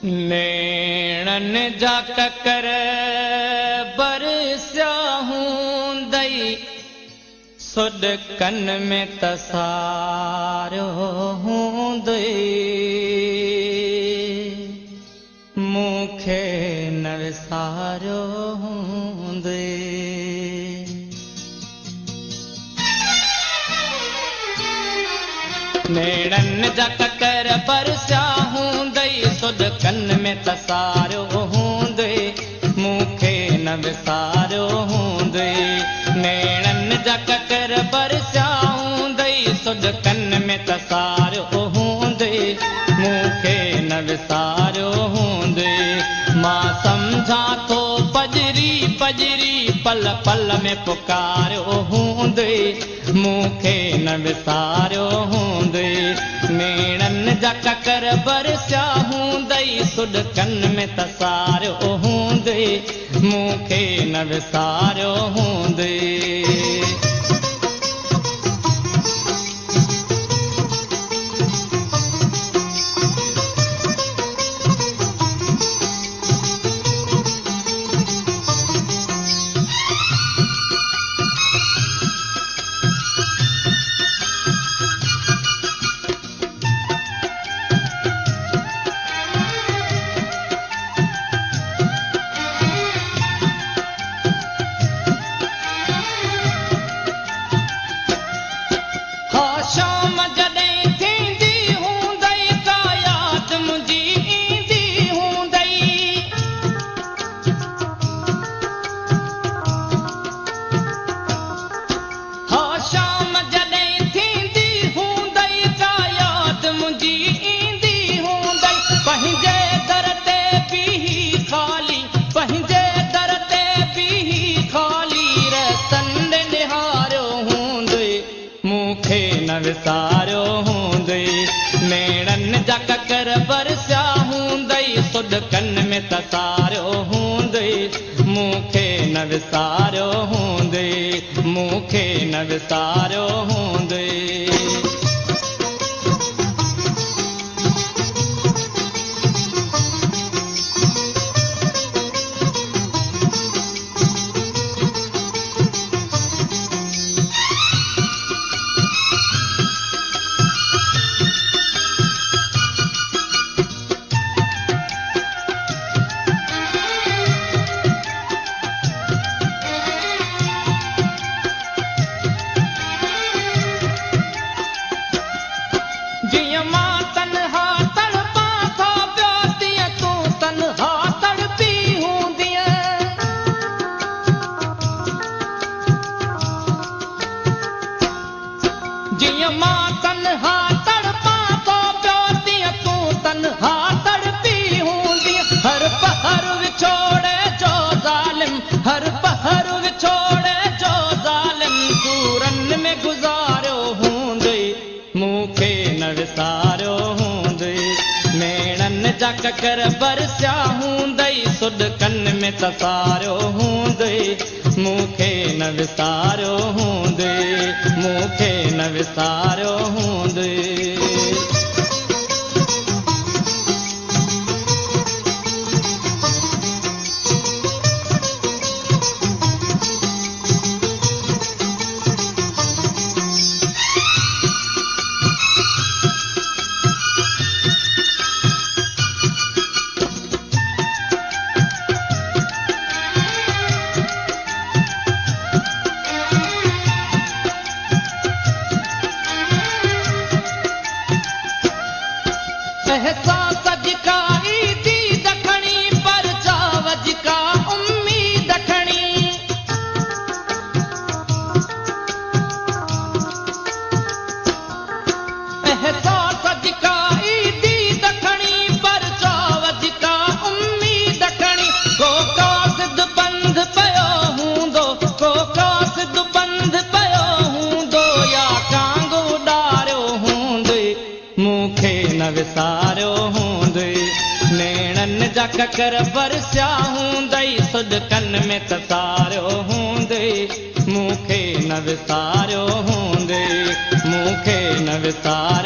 नेणन जा ककर बरसिया हूंदई सुॾकन में तसारो हूंदई मूंखे न विसारो हूंदई नेणन जा ककर बरसिया हूंदई सुॾकन में तसारो हूंदई मूंखे न विसारो हूंदई नेणन जा ककर बरसिया हूंदई सुॾकन में तसारो हूंदई मूंखे न विसारो हूंदई मां सम्झां थो पजरी पजरी पल पल में पुकारो हूंदई मूंखे न विसारो हूंदई नेणन जा ककर बरसिया हूंदई सुॾकन में तसारो हूंदई मूंखे न विसारो हूंदई विसारो हूंदई नेणन जा ककर बरसिया हूंदई सुॾकन में तसारो हूंदई मूंखे न विसारो हूंदई मूंखे न विसारो हूंदई हर पहर विछोड़े जो ज़ालिम सूरन में गुज़ारो हूंदई मूंखे न विसारो हूंदई नेणन जा ककर बरसिया हूंदई सुॾकन में तसारो हूंदई मूंखे न विसारो हूंदई मूंखे न विसारो हूंदई विसारो हूंदई नेणन जा ककर बरसिया हूंदई सुॾकन में तसारो हूंदई मूंखे न विसारो हूंदई मूंखे न विसारो